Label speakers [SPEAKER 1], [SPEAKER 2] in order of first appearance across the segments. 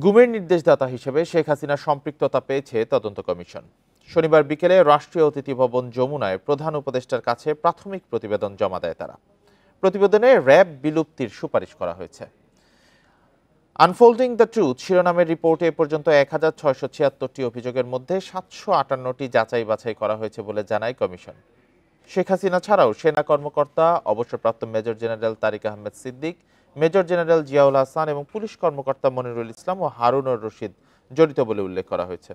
[SPEAKER 1] গুমের নির্দেশদাতা হিসেবে শেখ হাসিনার সম্পৃক্ততা পেয়েছে তদন্ত কমিশন। শনিবার বিকেলে রাষ্ট্রীয় অতিথি ভবন যমুনায় প্রধান উপদেষ্টার কাছে প্রাথমিক প্রতিবেদন জমা দেয় তারা। প্রতিবেদনে র্যাব বিলুপ্তির সুপারিশ করা হয়েছে। আনফোল্ডিং দ্য ট্রুথ শিরোনামের রিপোর্টে এ পর্যন্ত ১,৬৭৬টি অভিযোগের মধ্যে ৭৫৮টি যাচাই বাছাই করা হয়েছে বলে জানায় কমিশন। শেখ হাসিনা ছাড়াও সেনা কর্মকর্তা, অবসরপ্রাপ্ত major general Tariq Ahmed Siddique, major general Ziaul Hasan এবং পুলিশ কর্মকর্তা মনিরুল ইসলাম ও হারুনুর রশিদ জড়িত বলে উল্লেখ করা হয়েছে।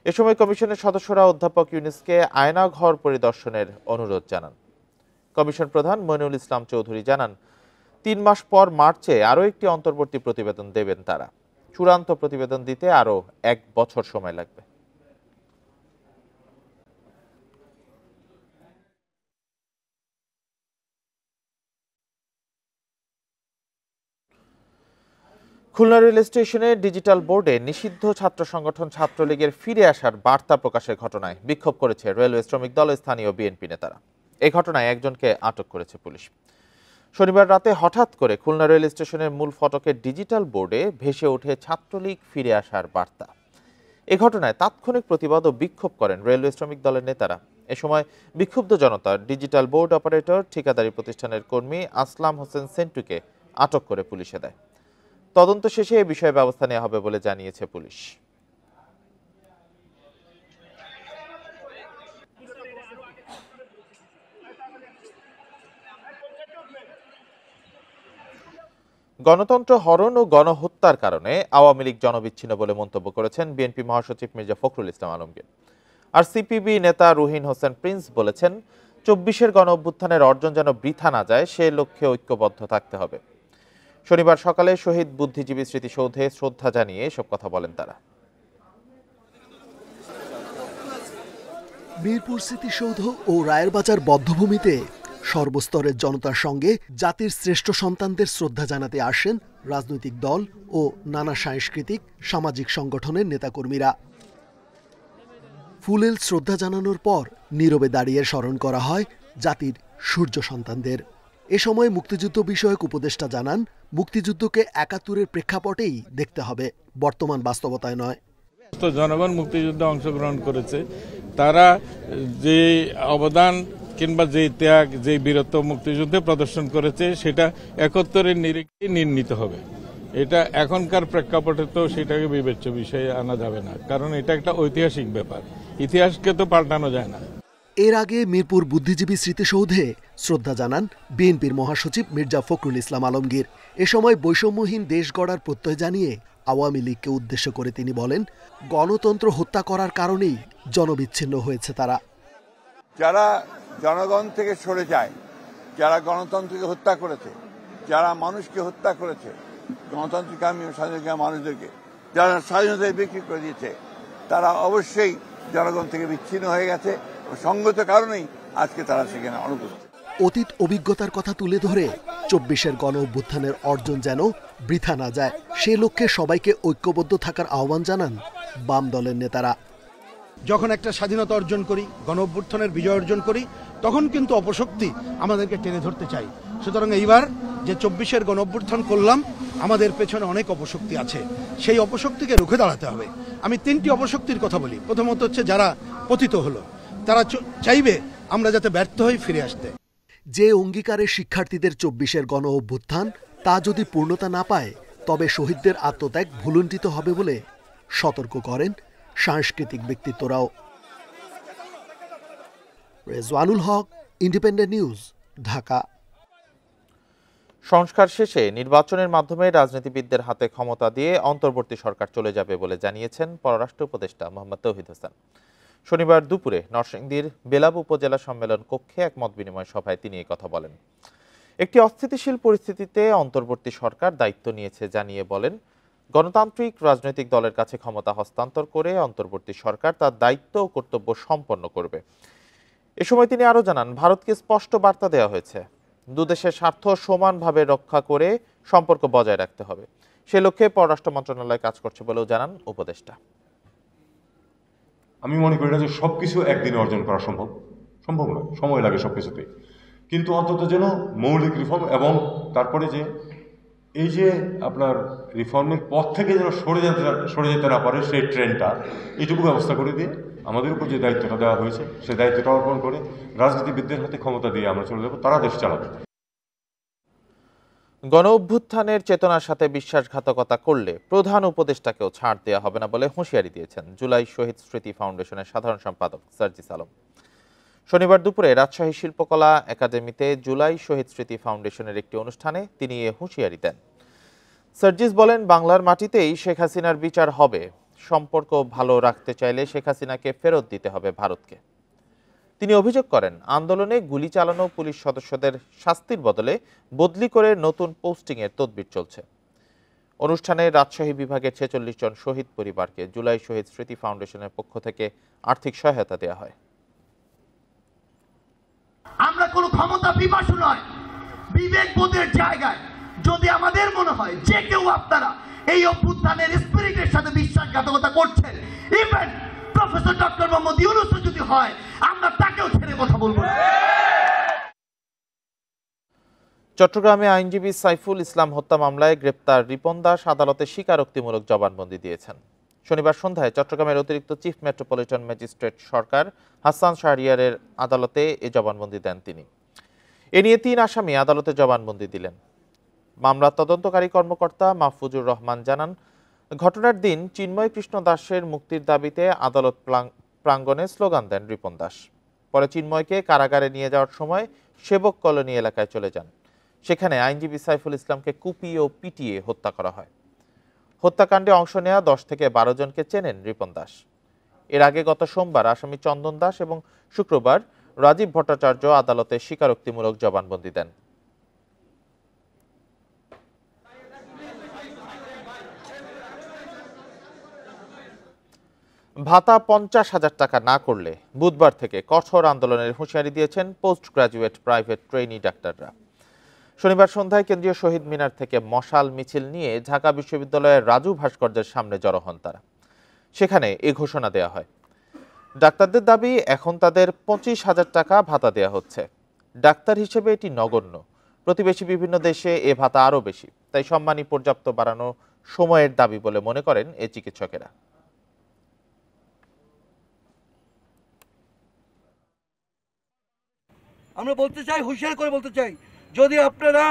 [SPEAKER 1] এ সময় কমিশনের সদস্যরা অধ্যাপক ইউনুসকে আয়নাঘর পরিদর্শনের অনুরোধ জানান। কমিশন প্রধান মনিরুল ইসলাম চৌধুরী জানান, ৩ মাস পর মার্চে আরও একটি অন্তর্বর্তী প্রতিবেদন দেবেন তারা। চূড়ান্ত প্রতিবেদন দিতে আরও ১ বছর সময় লাগবে। খুলনা রেল স্টেশনে ডিজিটাল বোর্ডে নিষিদ্ধ ছাত্র সংগঠন ছাত্রলীগের ফিরে আসার বার্তা প্রকাশের ঘটনায় বিক্ষোভ করেছে রেলওয়ে শ্রমিক দল ও স্থানীয় বিএনপি নেতারা। এই ঘটনায় একজনকে আটক করেছে পুলিশ। শনিবার রাতে হঠাৎ করে খুলনা রেল স্টেশনের মূল ফটকের ডিজিটাল বোর্ডে ভেসে ওঠে ছাত্রলীগ ফিরে আসার বার্তা। এ ঘটনায় তাৎক্ষণিক প্রতিবাদ ও বিক্ষোভ করেন রেলওয়ে শ্রমিক দলের নেতারা। এ সময় বিক্ষুব্ধ জনতা ডিজিটাল বোর্ড অপারেটর ঠিকাদারি প্রতিষ্ঠানের কর্মী আসলাম হোসেন সেন্টুকে আটক করে পুলিশে দেয়। তদন্ত শেষে এ বিষয়ে ব্যবস্থা নেওয়া হবে বলে জানিয়েছে পুলিশ। গণতন্ত্র হরণ ও গণহত্যার কারণে আওয়ামী লীগ জনবিচ্ছিন্ন বলে মন্তব্য করেছেন বিএনপি মহাসচিব মির্জা ফখরুল ইসলাম আলমগীর। আর সিপিবি নেতা রুহিন হোসেন প্রিন্স বলেছেন, ২৪-এর গণ অভ্যুত্থানের অর্জন যেন বৃথা না যায় সে লক্ষ্যে ঐক্যবদ্ধ থাকতে হবে। শনিবার সকালে শহীদ বুদ্ধিজীবী স্মৃতিসৌধে শ্রদ্ধা জানিয়ে এসব কথা বলেন তারা।
[SPEAKER 2] মিরপুর স্মৃতিসৌধ ও রায়েরবাজার বধ্যভূমিতে সর্বস্তরের জনতার সঙ্গে জাতির শ্রেষ্ঠ সন্তানদের শ্রদ্ধা জানাতে আসেন রাজনৈতিক দল ও নানা সাংস্কৃতিক সামাজিক সংগঠনের নেতাকর্মীরা। ফুলেল শ্রদ্ধা জানানোর পর নীরবে দাঁড়িয়ে স্মরণ করা হয় জাতির সূর্য সন্তানদের। এ সময় মুক্তিযুদ্ধ বিষয়ক উপদেষ্টা জানান, মুক্তিযুদ্ধকে ৭১-এর প্রেক্ষাপটেই দেখতে হবে, বর্তমান বাস্তবতায় নয়।
[SPEAKER 3] জনগণ মুক্তিযুদ্ধে অংশগ্রহণ করেছে, তারা যে অবদান কিংবা যে ত্যাগ, যে বীরত্ব মুক্তিযুদ্ধে প্রদর্শন করেছে সেটা ৭১-এর নিরিখে নির্ণীত হবে। এটা এখনকার প্রেক্ষাপটে তো সেটাকে বিবেচ্য বিষয়ে আনা যাবে না, কারণ এটা একটা ঐতিহাসিক ব্যাপার, ইতিহাসকে তো পাল্টানো যায় না।
[SPEAKER 2] এর আগে মিরপুর বুদ্ধিজীবী স্মৃতিসৌধে শ্রদ্ধা জানান বিএনপির মহাসচিব মির্জা ফখরুল ইসলাম আলমগীর। এ সময় বৈষম্যহীন দেশ গড়ার প্রত্যয় জানিয়ে আওয়ামী লীগকে উদ্দেশ্য করে তিনি বলেন, গণতন্ত্র হত্যা করার কারণেই জনবিচ্ছিন্ন হয়েছে তারা।
[SPEAKER 4] যারা জনগণ থেকে সরে যায়, যারা গণতন্ত্রকে হত্যা করেছে, যারা মানুষকে হত্যা করেছে, গণতন্ত্রকামী স্বাধীনতা মানুষদেরকে যারা স্বাধীনতায় বিক্রি করে দিয়েছে, তারা অবশ্যই জনগণ থেকে বিচ্ছিন্ন হয়ে গেছে। সঙ্গত কারণেই আজকে তারা সেখানে অনুপস্থিত।
[SPEAKER 2] অতীত অভিজ্ঞতার কথা তুলে ধরে ২৪-এর গণ অভ্যুত্থানের অর্জন যেন বৃথা না যায় সে লক্ষ্যে সবাইকে ঐক্যবদ্ধ থাকার আহ্বান জানান বাম দলের নেতারা।
[SPEAKER 5] যখন একটা স্বাধীনতা অর্জন করি, গণ অভ্যুত্থানের বিজয় অর্জন করি, তখন কিন্তু অপশক্তি আমাদেরকে টেনে ধরতে চাই। সুতরাং এইবার যে ২৪-এর গণ অভ্যুত্থান করলাম, আমাদের পেছনে অনেক অপশক্তি আছে, সেই অপশক্তিকে রুখে দাঁড়াতে হবে। আমি ৩টি অপশক্তির কথা বলি। প্রথমত হচ্ছে যারা পতিত হলো, তারা চাইবে আমরা যাতে ব্যর্থ হই ফিরে আসতে।
[SPEAKER 2] যে অঙ্গীকারে শিক্ষার্থীদের ২৪-এর গণ অভ্যুত্থান তা যদি পূর্ণতা না পায়, তবে শহীদদের আত্মত্যাগ ভুলুণ্ঠিত হবে বলে সতর্ক করেন সাংস্কৃতিক ব্যক্তিত্বরাও। রেজওয়ানুল হক, ইন্ডিপেন্ডেন্ট নিউজ, ঢাকা।
[SPEAKER 1] সংস্কার শেষে নির্বাচনের মাধ্যমে রাজনীতিবিদদের হাতে ক্ষমতা দিয়ে অন্তর্বর্তী সরকার চলে যাবে বলে জানিয়েছেন পররাষ্ট্র উপদেষ্টা মোহাম্মদ তৌহিদ হোসেন। শনিবার দুপুরে নরসিংদীর বেলাব উপজেলা সম্মেলন কক্ষে এক মত বিনিময় সভায় তিনি এই কথা বলেন। একটি অস্থিতিশীল পরিস্থিতিতে অন্তর্বর্তী সরকার দায়িত্ব নিয়েছে জানিয়ে বলেন, গণতান্ত্রিক রাজনৈতিক দলের কাছে ক্ষমতা হস্তান্তর করে অন্তর্বর্তী সরকার তার দায়িত্ব ও কর্তব্য সম্পন্ন করবে। এ সময় তিনি আরও জানান, ভারতকে স্পষ্ট বার্তা দেওয়া হয়েছে, দুদেশের স্বার্থ সমানভাবে রক্ষা করে সম্পর্ক বজায় রাখতে হবে। সে লক্ষ্যে পররাষ্ট্র মন্ত্রণালয় কাজ করছে বলেও জানান উপদেষ্টা।
[SPEAKER 6] আমি মনে করি না যে সবকিছু একদিনে অর্জন করা সম্ভব নয়, সময় লাগে সবকিছুতে। কিন্তু অন্তত যেন মৌলিক রিফর্ম এবং তারপরে যে এই যে আপনার রিফর্মের পথ থেকে যেন সরে যেতে না পারে সেই ট্রেনটা, এইটুকু ব্যবস্থা করে দিয়ে আমাদের উপর যে দায়িত্বটা দেওয়া হয়েছে সেই দায়িত্বটা অর্পণ করে রাজনীতিবিদদের হাতে ক্ষমতা দিয়ে আমরা চলে যাব, তারা দেশ চালাবে।
[SPEAKER 1] গণ অভ্যুত্থানের চেতনার সাথে বিশ্বাসঘাতকতা করলে প্রধান উপদেষ্টাকেও ছাড় দেওয়া হবে না বলে হুঁশিয়ারি দিয়েছেন জুলাই শহীদ স্মৃতি ফাউন্ডেশনের সাধারণ সম্পাদক সার্জিস আলম। শনিবার দুপুরে রাজশাহী শিল্পকলা একাডেমিতে জুলাই শহীদ স্মৃতি ফাউন্ডেশনের একটি অনুষ্ঠানে তিনি এ হুঁশিয়ারি দেন। সার্জিস বলেন, বাংলার মাটিতেই শেখ হাসিনার বিচার হবে। সম্পর্ক ভালো রাখতে চাইলে শেখ হাসিনাকে ফেরত দিতে হবে ভারতকে। তিনি অভিযোগ করেন, আন্দোলনে গুলি চালানো পুলিশ সদস্যদের শাস্তির বদলে বদলি করে নতুন পোস্টিংয়ের তদবির চলছে। অনুষ্ঠানে রাজশাহী বিভাগের 46 জন শহীদ পরিবারকে জুলাই শহীদ স্মৃতি ফাউন্ডেশনের পক্ষ থেকে আর্থিক সহায়তা দেওয়া হয়।
[SPEAKER 7] আমরা কোনো ক্ষমতা পিপাসু নয়, বিবেকবোধের জায়গায় যদি আমাদের মনে হয় যে কেউ আপনারা এই অভ্যুত্থানের স্পিরিটের সাথে বিশ্বাসঘাতকতা করছেন, even professor doctor Mohammad Yunus যদি হয়, আমরা তাকেও ছেড়ে কথা বলবো না।
[SPEAKER 1] চট্টগ্রামে আইনজীবী সাইফুল ইসলাম হত্যা মামলায় গ্রেপ্তার রিপন দাস আদালতে স্বীকারোক্তিমূলক জবানবন্দি দিয়েছেন। শনিবার সন্ধ্যায় চট্টগ্রামের অতিরিক্ত চিফ মেট্রোপলিটন ম্যাজিস্ট্রেট সরকার হাসান শাহরিয়ারের আদালতে এ জবানবন্দি দেন তিনি। এ নিয়ে 3 আসামি আদালতে জবানবন্দি দিলেন। মামলার তদন্তকারী কর্মকর্তা মাহফুজুর রহমান জানান, ঘটনার দিন চিন্ময় কৃষ্ণ দাসের মুক্তির দাবিতে আদালত প্রাঙ্গণে স্লোগান দেন রিপন দাস। পরে চিন্ময়কে কারাগারে নিয়ে যাওয়ার সময় সেবক কলোনি এলাকায় চলে যান। সেখানে আইনজীবী সাইফুল ইসলামকে কুপিয়ে ও পিটিয়ে হত্যা করা হয়। হত্যাকাণ্ডে অংশ নেওয়া 10 থেকে 12 জনকে চেনেন রিপন দাস। এর আগে গত সোমবার আসামি চন্দন দাস এবং শুক্রবার রাজীব ভট্টাচার্য আদালতে স্বীকারোক্তিমূলক জবানবন্দি দেন। ভাতা 50,000 টাকা না করলে বুধবার থেকে কঠোর আন্দোলনের হুঁশিয়ারি দিয়েছেন পোস্ট গ্রাজুয়েট প্রাইভেট ট্রেইনি ডাক্তাররা। শনিবার সন্ধ্যায় কেন্দ্রীয় শহীদ মিনার থেকে মশাল মিছিল নিয়ে ঢাকা বিশ্ববিদ্যালয়ের রাজু ভাস্কর্যের সামনে জড়ো হন তারা। সেখানে এ ঘোষণা দেওয়া হয়। ডাক্তারদের দাবি, এখন তাদের 25,000 টাকা ভাতা দেওয়া হচ্ছে। ডাক্তার হিসেবে এটি নগণ্য। প্রতিবেশী বিভিন্ন দেশে এ ভাতা আরও বেশি। তাই সম্মানী পর্যাপ্ত বাড়ানো সময়ের দাবি বলে মনে করেন এ চিকিৎসকেরা।
[SPEAKER 8] আমরা বলতে চাই, হুঁশিয়ার করে বলতে চাই, যদি আপনারা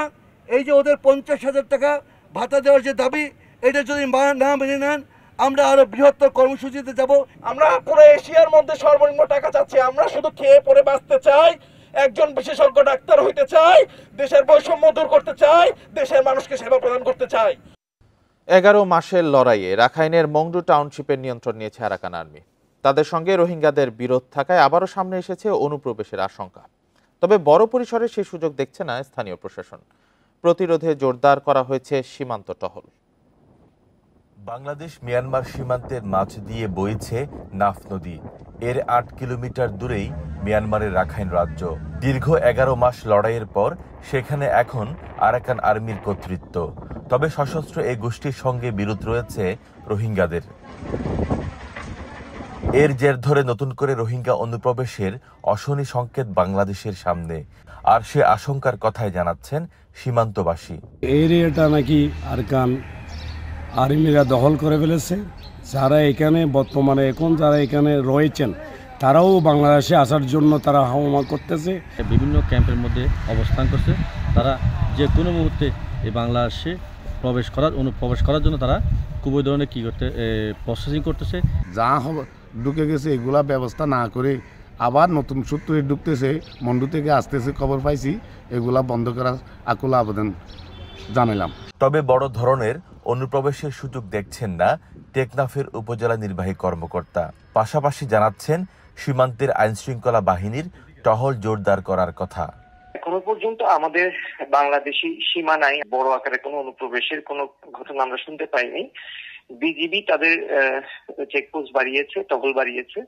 [SPEAKER 8] এই যে ওদের 50,000 টাকা ভাতা দেওয়ার যে দাবি, এটা যদি না মেনে নেন, আমরা আরো বৃহত্তর কর্মসূচিতে যাব।
[SPEAKER 9] আমরা পুরো এশিয়ার মধ্যে সর্বনিম্ন টাকা চাচ্ছি। আমরা শুধু খেয়ে পরে বাঁচতে চাই, একজন বিশেষজ্ঞ ডাক্তার হইতে চাই, দেশের বৈষম্য দূর করতে চাই, দেশের মানুষকে সেবা প্রদান করতে চাই।
[SPEAKER 1] 11 মাসের লড়াইয়ে রাখাইনের মংডু টাউনশিপের নিয়ন্ত্রণ নিয়েছে আরাকান আর্মি। তাদের সঙ্গে রোহিঙ্গাদের বিরোধ থাকায় আবারও সামনে এসেছে অনুপ্রবেশের আশঙ্কা। তবে বড় পরিসরে সেই সুযোগ দেখছে না স্থানীয় প্রশাসন। প্রতিরোধে জোরদার করা হয়েছে সীমান্ত টহল।
[SPEAKER 10] বাংলাদেশ মিয়ানমার সীমান্তের মাঝ দিয়ে বইছে নাফ নদী। এর 8 কিলোমিটার দূরেই মিয়ানমারের রাখাইন রাজ্য। দীর্ঘ 11 মাস লড়াইয়ের পর সেখানে এখন আরাকান আর্মির কর্তৃত্ব। তবে সশস্ত্র এই গোষ্ঠীর সঙ্গে বিরোধ রয়েছে রোহিঙ্গাদের। এর জের ধরে নতুন করে রোহিঙ্গা অনুপ্রবেশের অশনি সংকেত বাংলাদেশের সামনে। আর সে আশঙ্কার কথাই জানাচ্ছেন সীমান্তবাসী।
[SPEAKER 11] এরিয়াটা নাকি আরাকান আর্মিরা দখল করে ফেলেছে। যারা এখানে বর্তমানে এখন যারা এখানে রয়েছেন, তারাও বাংলাদেশে আসার জন্য তারা হাওয়া করতেছে।
[SPEAKER 12] বিভিন্ন ক্যাম্পের মধ্যে অবস্থান করছে। তারা যে কোনো মুহূর্তে এই বাংলাদেশে অনুপ্রবেশ করার জন্য তারা খুবই ধরনের কি করতে প্রসেসিং করতেছে।
[SPEAKER 11] যা ঢুকে গেছে এগুলা ব্যবস্থা না করে আবার নতুন সূত্রে ঢুকতেছে, মন্ডু থেকে আসতেছে, খবর পাইছি। এগুলা বন্ধ করার আকুল আবেদন জানালাম।
[SPEAKER 10] তবে বড় ধরনের অনুপ্রবেশের সুযোগ দেখছেন না টেকনাফের উপজেলা নির্বাহী কর্মকর্তা। পাশাপাশি জানাচ্ছেন সীমান্তের আইনশৃঙ্খলা বাহিনীর টহল জোরদার করার কথা।
[SPEAKER 13] এখনো পর্যন্ত আমাদের বাংলাদেশি সীমানায় বড় আকারে কোনো অনুপ্রবেশের কোনো ঘটনা আমরা শুনতে পাইনি। বিজিবি তাদের চেকপোস্ট বাড়িয়েছে, টহল বাড়িয়েছে,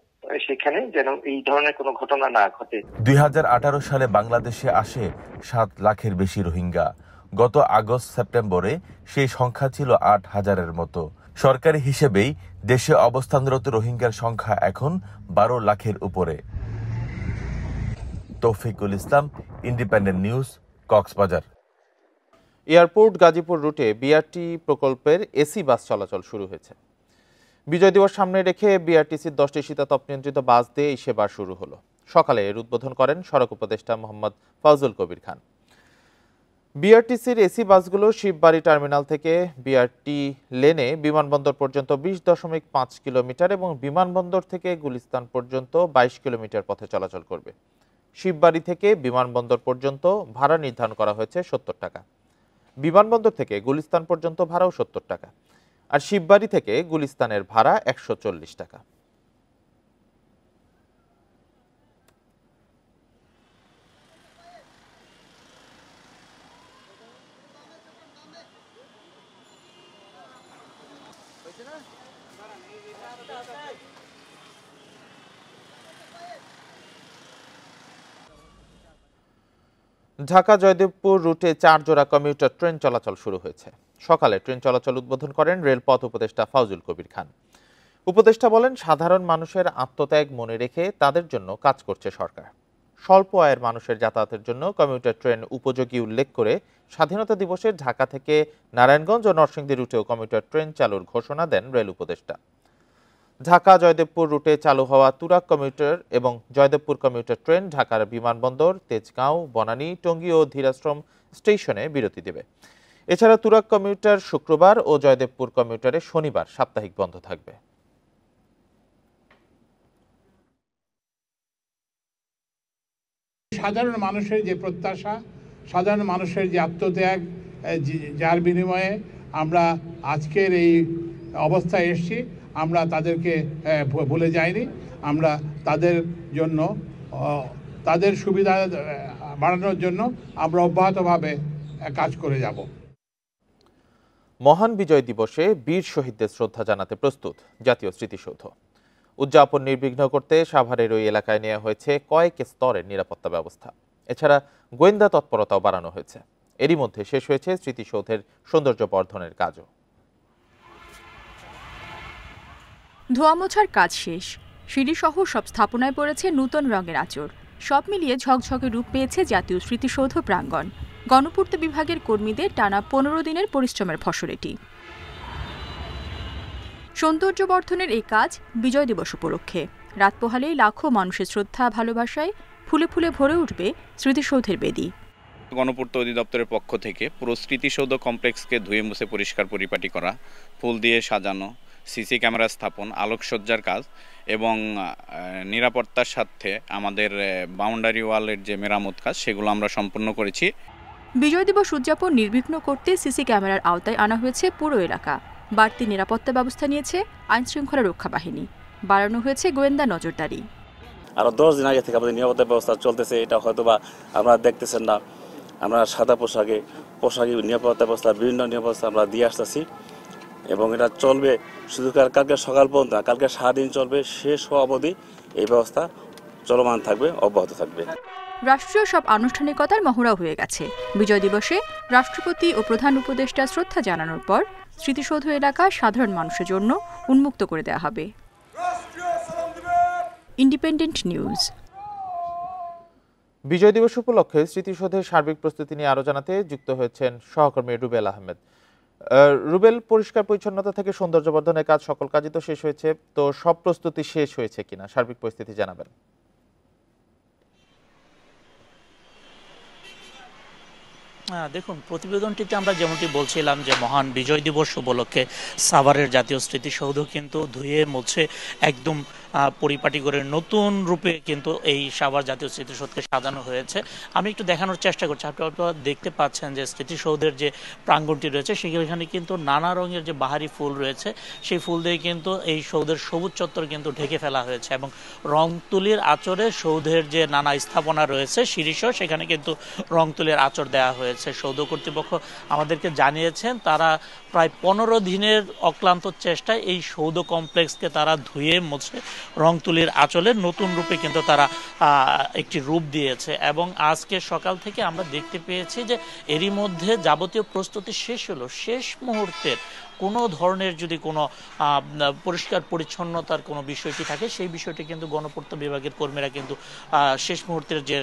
[SPEAKER 13] সেখানে যেন এই ধরনের কোনো ঘটনা না ঘটে।
[SPEAKER 10] 2018 সালে বাংলাদেশে আসে 7 লাখের বেশি রোহিঙ্গা। গত আগস্ট সেপ্টেম্বরে সেই সংখ্যা ছিল 8,000-এর মতো। সরকারি হিসেবেই দেশে অবস্থানরত রোহিঙ্গার সংখ্যা এখন 12 লাখের উপরে। Toufiqul Islam, Independent News, Cox's Bazar.
[SPEAKER 1] Airport Gazipur রুটে বিআরটি প্রকল্পের এসি বাস চলাচল শুরু হয়েছে। বিজয় দিবস সামনে রেখে বিআরটিসির 10টি শীতাতপ নিয়ন্ত্রিত বাস দিয়ে এই সেবা শুরু হলো। সকালে এর উদ্বোধন করেন সড়ক উপদেষ্টা মোহাম্মদ ফজলুল কবির খান। বিআরটিসির এসি বাসগুলো শিববাড়ি টার্মিনাল থেকে বিআরটি লেনে বিমানবন্দর পর্যন্ত 20.5 কিলোমিটার এবং বিমানবন্দর থেকে গুলিস্তান পর্যন্ত 22 কিলোমিটার পথে চলাচল করবে। শিববাড়ি থেকে বিমানবন্দর পর্যন্ত ভাড়া নির্ধারণ করা হয়েছে 70 টাকা। বিমানবন্দর থেকে গুলিস্তান পর্যন্ত ভাড়াও 70 টাকা, আর শিববাড়ি থেকে গুলিস্তানের ভাড়া 140 টাকা। ঢাকা জয়দেবপুর রুটে 4 জোড়া কমিউটার ট্রেন চলাচল শুরু হয়েছে। সকালে ট্রেন চলাচল উদ্বোধন করেন রেলপথ উপদেষ্টা ফজলুল কবির খান। উপদেষ্টা বলেন, সাধারণ মানুষের আত্মত্যাগ মনে রেখে তাদের জন্য কাজ করছে সরকার। স্বল্প আয়ের মানুষের যাতায়াতের জন্য কমিউটার ট্রেন উপযোগী উল্লেখ করে স্বাধীনতা দিবসে ঢাকা থেকে নারায়ণগঞ্জ ও নরসিংদী রুটেও কমিউটার ট্রেন চালুর ঘোষণা দেন রেল উপদেষ্টা। ঢাকা জয়দেবপুর রুটে চালু হওয়া তুরাগ কমিউটার এবং জয়দেবপুর কমিউটার ট্রেন ঢাকার বিমানবন্দর, তেজগাঁও, বনানী, টঙ্গী ও ধীরাশ্রম স্টেশনে বিরতি দেবে। এছাড়া তুরাগ কমিউটার শুক্রবার ও জয়দেবপুর কমিউটারে শনিবার সাপ্তাহিক বন্ধ থাকবে।
[SPEAKER 14] সাধারণ মানুষের যে প্রত্যাশা, সাধারণ মানুষের যে আত্মত্যাগ, যার বিনিময়ে আমরা আজকের এই অবস্থায় এসেছি, আমরা তাদেরকে ভুলে যাইনি। আমরা তাদের জন্য, তাদের সুবিধা বাড়ানোর জন্য আমরা অব্যাহতভাবে কাজ করে যাব।
[SPEAKER 1] মহান বিজয় দিবসে বীর শহীদদের শ্রদ্ধা জানাতে প্রস্তুত জাতীয় স্মৃতিসৌধ। উদযাপন নির্বিঘ্ন করতে সাভারের ওই এলাকায় নেওয়া হয়েছে কয়েক স্তরের নিরাপত্তা ব্যবস্থা। এছাড়া গোয়েন্দা তৎপরতাও বাড়ানো হয়েছে। এরই মধ্যে শেষ হয়েছে স্মৃতিসৌধের সৌন্দর্য বর্ধনের কাজও।
[SPEAKER 15] ধোয়া মোছার কাজ শেষ, সিঁড়িসহ সব স্থাপনায় পড়েছে নূতন রঙের আঁচড়। সব মিলিয়ে ঝকঝকে রূপ পেয়েছে জাতীয় স্মৃতিসৌধ প্রাঙ্গণ। গণপূর্ত বিভাগের কর্মীদের টানা 15 দিনের পরিশ্রমের ফসল এটি। সৌন্দর্য বর্ধনের এই কাজ বিজয় দিবস উপলক্ষে। রাত পোহালেই লাখো মানুষের শ্রদ্ধা ভালোবাসায় ফুলে ফুলে ভরে উঠবে স্মৃতিসৌধের বেদি।
[SPEAKER 16] গণপূর্ত অধিদপ্তরের পক্ষ থেকে পুরো স্মৃতিসৌধ কমপ্লেক্সকে ধুয়ে মুছে পরিষ্কার পরিপাটি করা, ফুল দিয়ে সাজানো, সিসি ক্যামেরা স্থাপন, আলোকসজ্জার কাজ এবং নিরাপত্তার সাথে আমাদের বাউন্ডারি ওয়ালের যে মেরামত কাজ, সেগুলো আমরা সম্পন্ন করেছি।
[SPEAKER 15] বিজয় দিবস উদযাপন নির্বিঘ্ন করতে সিসি ক্যামেরার আওতায় আনা হয়েছে পুরো এলাকা। বাড়তি নিরাপত্তা ব্যবস্থা নিয়েছে আইনশৃঙ্খলা রক্ষা বাহিনী। বাড়ানো হয়েছে গোয়েন্দা নজরদারি।
[SPEAKER 17] আরও 10 দিন আগে থেকে আমাদের নিরাপত্তা ব্যবস্থা চলতেছে। এটা হয়তোবা আপনারা দেখতেছেন না, আমরা সাদা পোশাকে নিরাপত্তা ব্যবস্থা, বিভিন্ন নিরাপত্তা আমরা দিয়ে আসতেছি এবং এটা চলবে শুধু কালকে সকাল পর্যন্ত, কালকে সারাদিন চলবে, শেষ হওয়া অবধি এই ব্যবস্থা চলমান থাকবে, অব্যাহত থাকবে।
[SPEAKER 15] রাষ্ট্রীয় সব আনুষ্ঠানিকতার মহড়া হয়ে গেছে। বিজয় দিবসে রাষ্ট্রপতি ও প্রধান উপদেষ্টা শ্রদ্ধা জানানোর পর স্মৃতিসৌধ এলাকা সাধারণ মানুষের জন্য উন্মুক্ত করে দেওয়া হবে। Independent news.
[SPEAKER 1] বিজয় দিবস উপলক্ষে স্মৃতিসৌধের সার্বিক প্রস্তুতি নিয়ে আরো জানাতে যুক্ত হয়েছেন সহকর্মী রুবেল আহমেদ। রুবেল, পরিষ্কার পরিচ্ছন্নতা থেকে সৌন্দর্য বর্ধনের কাজ, সকল কাজই তো শেষ হয়েছে, তো সব প্রস্তুতি শেষ হয়েছে কিনা সার্বিক পরিস্থিতি জানাবেন।
[SPEAKER 18] দেখুন, প্রতিবেদনটিতে আমরা যেমনটি বলছিলাম যে মহান বিজয় দিবস উপলক্ষে সাভারের জাতীয় স্মৃতিসৌধ কিন্তু ধুয়ে মুছে একদম পরিপাটি করে নতুন রূপে কিন্তু এই সাভার জাতীয় স্মৃতিসৌধকে সাজানো হয়েছে। আমি একটু দেখানোর চেষ্টা করছি। আপনারা দেখতে পাচ্ছেন যে স্মৃতিসৌধের যে প্রাঙ্গণটি রয়েছে সেখানে কিন্তু নানা রঙের যে বাহারি ফুল রয়েছে, সেই ফুল দিয়ে কিন্তু এই সৌধের সবুজ চত্বর কিন্তু ঢেকে ফেলা হয়েছে এবং রং তুলির আঁচড়ে সৌধের যে নানা স্থাপনা রয়েছে সিঁড়িসহ সেখানে কিন্তু রং তুলির আঁচড় দেওয়া হয়েছে। সৌধ কর্তৃপক্ষ আমাদেরকে জানিয়েছেন তারা প্রায় 15 দিনের অক্লান্ত চেষ্টায় এই সৌধ কমপ্লেক্সকে তারা ধুয়ে মুছে রং তুলির আঁচলে নতুন রূপে কিন্তু তারা একটি রূপ দিয়েছে এবং আজকে সকাল থেকে আমরা দেখতে পেয়েছি যে এরই মধ্যে যাবতীয় প্রস্তুতি শেষ হলো। শেষ মুহূর্তের কোনো ধরনের যদি কোনো পরিষ্কার পরিচ্ছন্নতার কোনো বিষয়টি থাকে সেই বিষয়টি কিন্তু গণপূর্ত বিভাগের কর্মীরা কিন্তু শেষ মুহূর্তের যে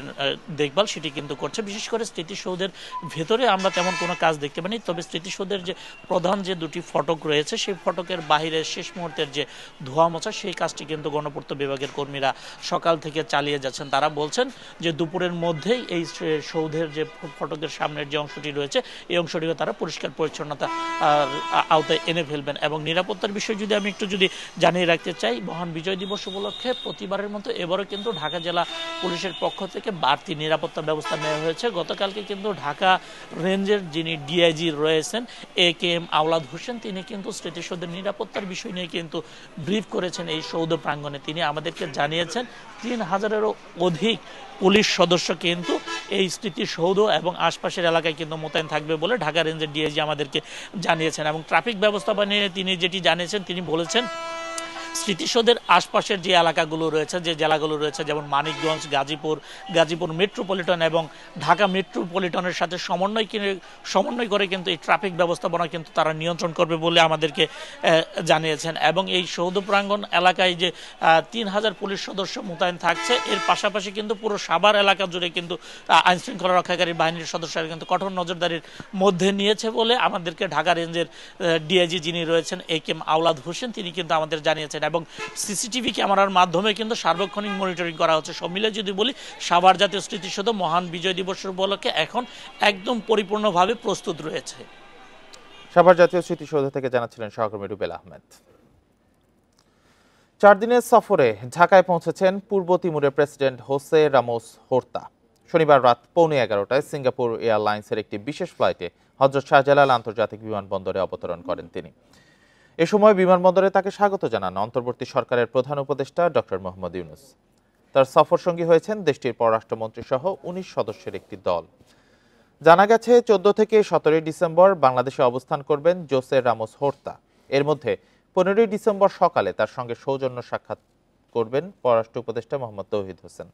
[SPEAKER 18] দেখভাল সেটি কিন্তু করছে। বিশেষ করে স্মৃতিসৌধের ভেতরে আমরা তেমন কোনো কাজ দেখতে পাইনি, তবে স্মৃতিসৌধের যে প্রধান যে দুটি ফটক রয়েছে সেই ফটকের বাহিরে শেষ মুহূর্তের যে ধোয়া মোছা সেই কাজটি কিন্তু গণপূর্ত বিভাগের কর্মীরা সকাল থেকে চালিয়ে যাচ্ছেন। তারা বলছেন যে দুপুরের মধ্যেই এই সৌধের যে ফটকের সামনের যে অংশটি রয়েছে এই অংশটিকে তারা পরিষ্কার পরিচ্ছন্নতা আওতায় এনে ফেলবেন। এবং নিরাপত্তার বিষয় যদি আমি একটু জানিয়ে রাখতে চাই, মহান বিজয় দিবস উপলক্ষে প্রতিবারের মতো এবারও কিন্তু ঢাকা জেলা পুলিশের পক্ষ থেকে বাড়তি নিরাপত্তা ব্যবস্থা নেওয়া হয়েছে। গতকালকে কিন্তু ঢাকা রেঞ্জের যিনি ডিআইজি রয়েছেন AKM আওলাদ হোসেন তিনি কিন্তু স্মৃতিসৌধের নিরাপত্তার বিষয় নিয়ে কিন্তু ব্রিফ করেছেন এই সৌধ প্রাঙ্গণে। তিনি আমাদেরকে জানিয়েছেন 3000-এরও অধিক পুলিশ সদস্য কিন্তু এই স্মৃতিসৌধ এবং আশপাশের এলাকায় কিন্তু মোতায়েন থাকবে বলে ঢাকা রেঞ্জের ডিআইজি আমাদেরকে জানিয়েছেন। এবং ট্রাফিক ব্যবস্থাপনা নিয়ে তিনি যেটি জানিয়েছেন, তিনি বলেছেন স্মৃতিসৌধের আশপাশের যে এলাকাগুলো রয়েছে, যে জেলাগুলো রয়েছে, যেমন মানিকগঞ্জ, গাজীপুর মেট্রোপলিটন এবং ঢাকা মেট্রোপলিটনের সাথে সমন্বয় করে কিন্তু এই ট্রাফিক ব্যবস্থাপনা কিন্তু তারা নিয়ন্ত্রণ করবে বলে আমাদেরকে জানিয়েছেন। এবং এই সৌধ প্রাঙ্গণ এলাকায় যে 3000 পুলিশ সদস্য মোতায়েন থাকছে, এর পাশাপাশি কিন্তু পুরো সাভার এলাকা জুড়ে কিন্তু আইনশৃঙ্খলা রক্ষাকারী বাহিনীর সদস্যরা কিন্তু কঠোর নজরদারির মধ্যে নিয়েছে বলে আমাদেরকে ঢাকা রেঞ্জের ডিআইজি যিনি রয়েছেন AKM আওলাদ হোসেন তিনি কিন্তু আমাদের জানিয়েছেন। এবং সিসিটিভি ক্যামেরার মাধ্যমে কিন্তু সার্বক্ষণিক মনিটরিং করা হচ্ছে। সব মিলে যদি বলি, সাভার জাতীয় স্মৃতিসৌধ মহান বিজয় দিবসের উপলক্ষে এখন একদম পরিপূর্ণভাবে প্রস্তুত রয়েছে।
[SPEAKER 1] সাভার জাতীয় স্মৃতিসৌধ থেকে জানাচ্ছিলেন সহকর্মী রুবেল আহমেদ। 4 দিনের সফরে ঢাকায় পৌঁছেছেন পূর্ব তিমুরের প্রেসিডেন্ট হোসে রামোস হোর্তা। শনিবার রাত 11:15টায় সিঙ্গাপুর এয়ারলাইন্সের একটি বিশেষ ফ্লাইটে হযরত শাহজালাল আন্তর্জাতিক বিমানবন্দরে অবতরণ করেন তিনি। এ সময় বিমানবন্দরে তাকে স্বাগত জানান অন্তর্বর্তী সরকারের প্রধান উপদেষ্টা ডক্টর মোহাম্মদ ইউনূস। তার সফরসঙ্গী হয়েছেন দেশটির পররাষ্ট্রমন্ত্রী সহ 19 সদস্যের একটি দল। জানা গেছে 14 থেকে 17 ডিসেম্বর বাংলাদেশে অবস্থান করবেন জোসে রামোস হোর্তা। এর মধ্যে 15 ডিসেম্বর সকালে তার সঙ্গে সৌজন্য সাক্ষাৎ করবেন পররাষ্ট্র উপদেষ্টা মোহাম্মদ তৌহিদ হোসেন।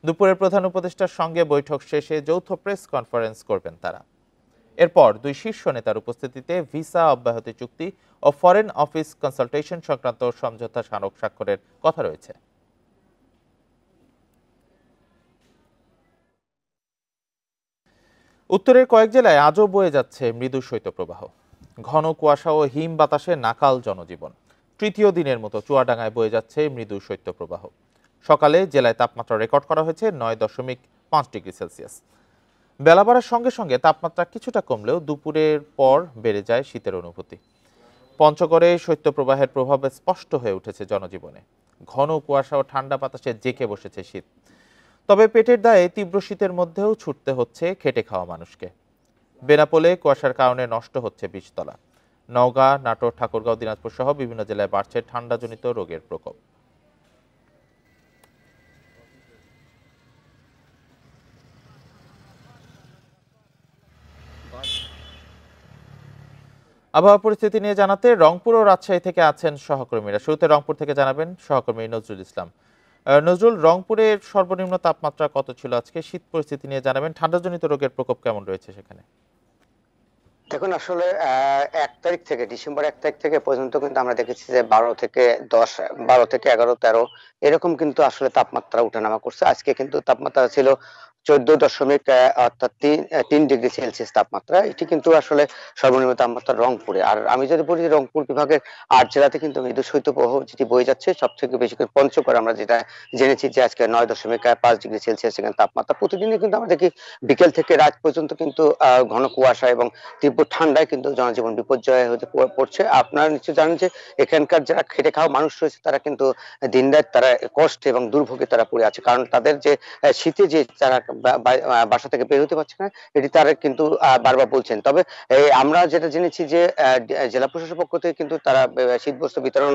[SPEAKER 1] দুপুরে প্রধান উপদেষ্টার সঙ্গে বৈঠক শেষে যৌথ প্রেস কনফারেন্স করবেন তারা। এরপর দুই শীর্ষ নেতার উপস্থিতিতে ভিসা অব্যাহতি চুক্তি ও ফরেন অফিস কনসালটেশন সংক্রান্ত সমঝোতা স্মারক স্বাক্ষরের কথা রয়েছে। উত্তরের কয়েক জেলায় আজও বয়ে যাচ্ছে মৃদু শৈত্যপ্রবাহ। ঘন কুয়াশা ও হিম বাতাসে নাকাল জনজীবন। তৃতীয় দিনের মতো চুয়াডাঙ্গায় বয়ে যাচ্ছে মৃদু শৈত্যপ্রবাহ। সকালে জেলায় তাপমাত্রা রেকর্ড করা হয়েছে 9.5 ডিগ্রি সেলসিয়াস। বেলা বাড়ার সঙ্গে সঙ্গে তাপমাত্রা কিছুটা কমলেও দুপুরের পর বেড়ে যায় শীতের অনুভূতি। পঞ্চগড়ে শৈত্যপ্রবাহের প্রভাবে স্পষ্ট হয়ে উঠেছে জনজীবনে। ঘন কুয়াশা ও ঠান্ডা বাতাসে জেঁকে বসেছে শীত। তবে পেটের দায়ে তীব্র শীতের মধ্যেও ছুটতে হচ্ছে খেটে খাওয়া মানুষকে। বেনাপোলে কুয়াশার কারণে নষ্ট হচ্ছে বীজতলা। নওগাঁ, নাটোর, ঠাকুরগাঁও, দিনাজপুর সহ বিভিন্ন জেলায় বাড়ছে ঠান্ডাজনিত রোগের প্রকোপ। আবহাওয়া পরিস্থিতি নিয়ে জানাতে রংপুর ও রাজশাহী থেকে আছেন সহকর্মীরা। শুরুতে রংপুর থেকে জানাবেন সহকর্মী নজরুল ইসলাম। নজরুল, রংপুরের সর্বনিম্ন তাপমাত্রা কত ছিল আজকে? শীত পরিস্থিতি নিয়ে জানাবেন। ঠান্ডাজনিত রোগের প্রকোপ কেমন রয়েছে সেখানে?
[SPEAKER 19] দেখুন, আসলে 1 তারিখ থেকে ডিসেম্বর 1 তারিখ থেকে পর্যন্ত কিন্তু আমরা দেখেছি যে 12 থেকে 10, 12 থেকে 11, 13 এরকম কিন্তু আসলে তাপমাত্রা উঠানামা করছে। আজকে কিন্তু তাপমাত্রা ছিল 14 অর্থাৎ 3 ডিগ্রি সেলসিয়াস তাপমাত্রা। এটি কিন্তু আসলে সর্বনিম্ন তাপমাত্রা রংপুরে। আর আমি যদি বলি যে রংপুর বিভাগের 8 জেলাতে কিন্তু মৃদু শৈত্যপ্রবাহ যেটি বয়ে যাচ্ছে। সব থেকে বেশি করে পঞ্চগড় আমরা যেটা জেনেছি যে আজকে 9.5 ডিগ্রি সেলসিয়াস এখানে তাপমাত্রা। প্রতিদিনই কিন্তু আমরা দেখি বিকেল থেকে রাত পর্যন্ত কিন্তু ঘন কুয়াশা এবং তীব্র ঠান্ডায় কিন্তু জনজীবন বিপর্যয় হতে পড়ছে। আপনারা নিশ্চয়ই জানেন যে এখানকার যারা খেটে খাওয়া মানুষ রয়েছে তারা কিন্তু দিনরাত তারা কষ্ট এবং দুর্ভোগে তারা পড়ে আছে। কারণ তাদের যে শীতে যে তারা বাসা থেকে বের হতে পারছে না, এটি তারা কিন্তু বারবার বলছেন। তবে আমরা যেটা জেনেছি যে জেলা প্রশাসনের পক্ষ থেকে কিন্তু তারা শীতবস্ত্র বিতরণ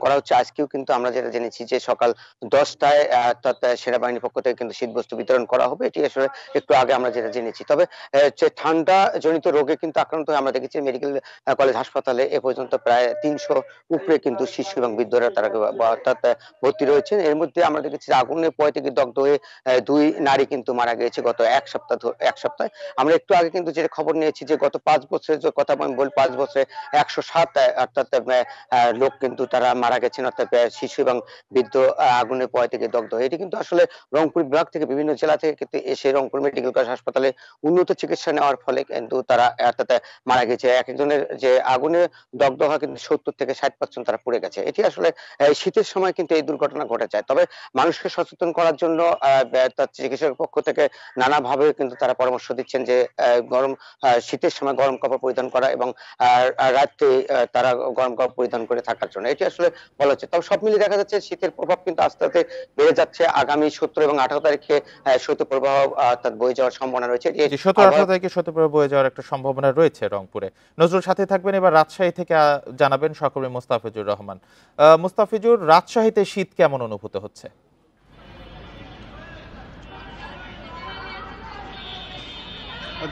[SPEAKER 19] করা হচ্ছে। আজকেও কিন্তু আমরা যেটা জেনেছি যে সকাল 10টায় অর্থাৎ সেনাবাহিনীর পক্ষ থেকে কিন্তু শীতবস্ত্র বিতরণ করা হবে। এটি আসলে একটু আগে আমরা যেটা জেনেছি। তবে ঠান্ডা জনিত রোগে কিন্তু আক্রান্ত হয়ে আমরা দেখেছি মেডিকেল কলেজ হাসপাতালে এ পর্যন্ত প্রায় 300 উপরে কিন্তু শিশু এবং বৃদ্ধরা তারা অর্থাৎ ভর্তি রয়েছেন। এর মধ্যে আমরা দেখেছি যে আগুনে পুড়ে থেকে দগ্ধ হয়ে 2 নারী কিন্তু মারা গিয়েছে গত এক সপ্তাহে। আমরা একটু আগে কিন্তু যেটা খবর নিয়েছি যে গত 5 বছরের যে কথা আমি বলি, 5 বছরে 107 অর্থাৎ লোক কিন্তু তারা মারা গেছেন, অর্থাৎ শিশু এবং বৃদ্ধ আগুনের পয় থেকে দগ্ধ। এটি কিন্তু আসলে রংপুর বিভাগ থেকে বিভিন্ন জেলা থেকে কিন্তু এসে রংপুর মেডিকেল কলেজ হাসপাতালে উন্নত চিকিৎসা নেওয়ার ফলে কিন্তু তারা অর্থাৎ মারা গেছে। এক একজনের যে আগুনে দগ্ধ হওয়া কিন্তু 70 থেকে 60% তারা পুড়ে গেছে। এটি আসলে শীতের সময় কিন্তু এই দুর্ঘটনা ঘটে যায়। তবে মানুষকে সচেতন করার জন্য তার চিকিৎসকের পক্ষ থেকে নানাভাবে কিন্তু তারা পরামর্শ দিচ্ছেন যে শীতের সময় গরম কাপড় পরিধান করা এবং রাত্রে তারা গরম কাপড় পরিধান করে থাকার জন্য, এটি আসলে বলা হচ্ছে। তবে সব মিলিয়ে দেখা যাচ্ছে শীতের প্রভাব কিন্তু আস্তে আস্তে বেড়ে যাচ্ছে। আগামী 17 এবং 18 তারিখে শৈত্যপ্রবাহ অর্থাৎ বয়ে যাওয়ার সম্ভাবনা রয়েছে।
[SPEAKER 1] 17-18 তারিখে শৈত্যপ্রবাহ বয়ে যাওয়ার একটা সম্ভাবনা রয়েছে রংপুরে। নজরুল সাথে থাকবেন। এবার রাজশাহী থেকে জানাবেন সহকর্মী মুস্তাফিজুর রহমান। মুস্তাফিজুর, রাজশাহীতে শীত কেমন অনুভূত হচ্ছে?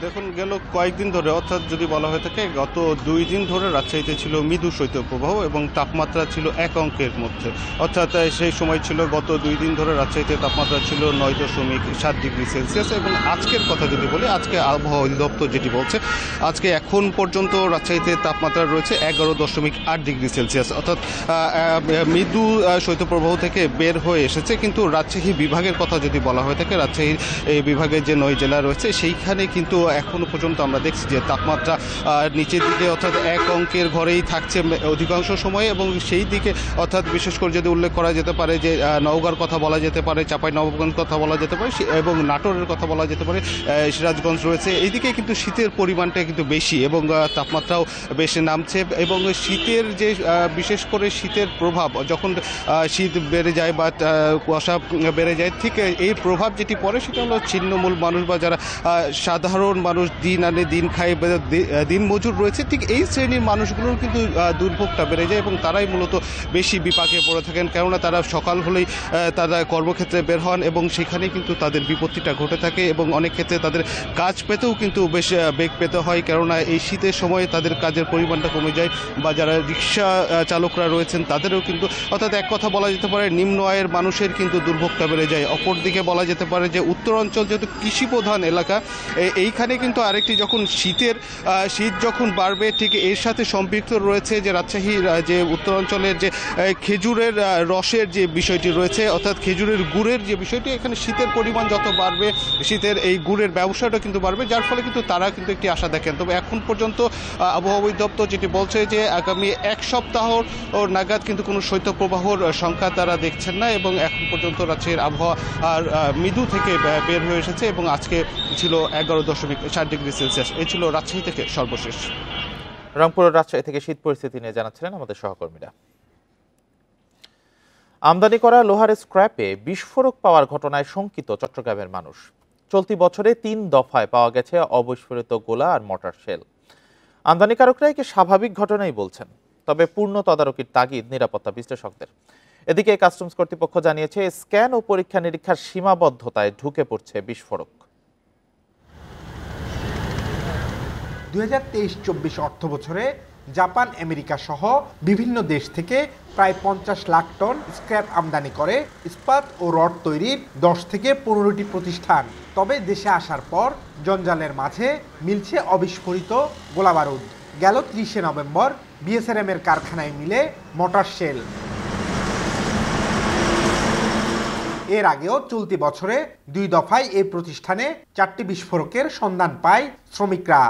[SPEAKER 20] দেখুন, গেল কয়েকদিন ধরে, অর্থাৎ যদি বলা হয়ে থাকে গত 2 দিন ধরে রাজশাহীতে ছিল মৃদু শৈত্যপ্রবাহ এবং তাপমাত্রা ছিল এক অঙ্কের মধ্যে। অর্থাৎ সেই সময় ছিল গত 2 দিন ধরে রাজশাহীতে তাপমাত্রা ছিল 9.7 ডিগ্রি সেলসিয়াস। এবং আজকের কথা যদি বলি, আজকে আবহাওয়া অধিদপ্তর যেটি বলছে, আজকে এখন পর্যন্ত রাজশাহীতে তাপমাত্রা রয়েছে 11.8 ডিগ্রি সেলসিয়াস। অর্থাৎ মৃদু শৈত্যপ্রবাহ থেকে বের হয়ে এসেছে। কিন্তু রাজশাহী বিভাগের কথা যদি বলা হয়ে থাকে, রাজশাহীর এই বিভাগের যে 9 জেলা রয়েছে সেইখানে কিন্তু এখনো পর্যন্ত আমরা দেখছি যে তাপমাত্রা নিচের দিকে, অর্থাৎ এক অঙ্কের ঘরেই থাকছে অধিকাংশ সময়। এবং সেই দিকে অর্থাৎ বিশেষ করে যদি উল্লেখ করা যেতে পারে যে নওগাঁর কথা বলা যেতে পারে, চাঁপাইনবাবগঞ্জ কথা বলা যেতে পারে এবং নাটোরের কথা বলা যেতে পারে, সিরাজগঞ্জ রয়েছে, এইদিকে কিন্তু শীতের পরিমাণটা কিন্তু বেশি এবং তাপমাত্রাও বেশি নামছে। এবং শীতের যে বিশেষ করে শীতের প্রভাব, যখন শীত বেড়ে যায় বা কুয়াশা বেড়ে যায়, ঠিক এই প্রভাব যেটি পড়ে সেটা হলো ছিন্নমূল মানুষ বা যারা সাধারণ মানুষ, দিন আনে দিন খায়, দিন মজুর রয়েছে, ঠিক এই শ্রেণীর মানুষগুলোর কিন্তু দুর্ভোগটা বেড়ে যায় এবং তারাই মূলত বেশি বিপাকে পড়ে থাকেন। কেননা তারা সকাল হলেই তারা কর্মক্ষেত্রে বের হন এবং সেখানে কিন্তু তাদের বিপত্তিটা ঘটে থাকে এবং অনেক ক্ষেত্রে তাদের কাজ পেতেও কিন্তু বেশ বেগ পেতে হয়। কেননা এই শীতের সময় তাদের কাজের পরিমাণটা কমে যায়। বা যারা রিক্সা চালকরা রয়েছেন তাদেরও কিন্তু, অর্থাৎ এক কথা বলা যেতে পারে নিম্ন আয়ের মানুষের কিন্তু দুর্ভোগটা বেড়ে যায়। অপরদিকে বলা যেতে পারে যে উত্তরাঞ্চল যেহেতু কৃষিপ্রধান এলাকা, এইখানে কিন্তু আরেকটি যখন শীত যখন বাড়বে, ঠিক এর সাথে সম্পৃক্ত রয়েছে যে রাজশাহীর যে উত্তরাঞ্চলের যে খেজুরের রসের যে বিষয়টি রয়েছে, অর্থাৎ খেজুরের গুড়ের যে বিষয়টি, এখানে শীতের পরিমাণ যত বাড়বে শীতের এই গুড়ের ব্যবসাটা কিন্তু বাড়বে, যার ফলে কিন্তু তারা কিন্তু একটি আশা দেখেন। তবে এখন পর্যন্ত আবহাওয়া অধিদপ্তর যেটি বলছে যে আগামী এক সপ্তাহ নাগাদ কিন্তু কোনো শৈত্যপ্রবাহর সংখ্যা তারা দেখছেন না এবং এখন পর্যন্ত রাজশাহীর আবহাওয়া আর মৃদু থেকে বের হয়ে এসেছে এবং আজকে ছিল 11.7 ডিগ্রি সেলসিয়াস। এই ছিল রাজশাহী থেকে সর্বশেষ।
[SPEAKER 1] রংপুর রাজশাহী থেকে শীত পরিস্থিতি নিয়ে জানাচ্ছিলেন আমাদের সহকর্মীরা। আমদানি করা লোহার স্ক্র্যাপে বিস্ফোরক পাওয়ার ঘটনায় শঙ্কিত চট্টগ্রামের মানুষ। চলতি বছরে 3 দফায় পাওয়া গেছে অবিস্ফোরিত গোলা আর মর্টার শেল। আমদানিকারকরা একে স্বাভাবিক ঘটনাই বলছেন, তবে পূর্ণ তদারকির তাগিদ নিরাপত্তা বিশ্লেষকদের। এদিকে কাস্টমস কর্তৃপক্ষ জানিয়েছে স্ক্যান ও পরীক্ষা নিরীক্ষার সীমাবদ্ধতায় ঢুকে পড়ছে বিস্ফোরক।
[SPEAKER 21] 2023-24 অর্থ বছরে জাপান, আমেরিকা সহ বিভিন্ন দেশ থেকে প্রায় 50 লাখ টন স্ক্র্যাপ আমদানি করে ইস্পাত ও রড তৈরির 10 থেকে 15টি প্রতিষ্ঠান। তবে দেশে আসার পর জঞ্জালের মাঝে মিলছে অবিস্ফোরিত গোলাবারুদ। গেল 30শে নভেম্বর বিএসআরএম এর কারখানায় মিলে মর্টার শেল। এর আগেও চলতি বছরে 2 দফায় এই প্রতিষ্ঠানে 4টি বিস্ফোরকের সন্ধান পায় শ্রমিকরা।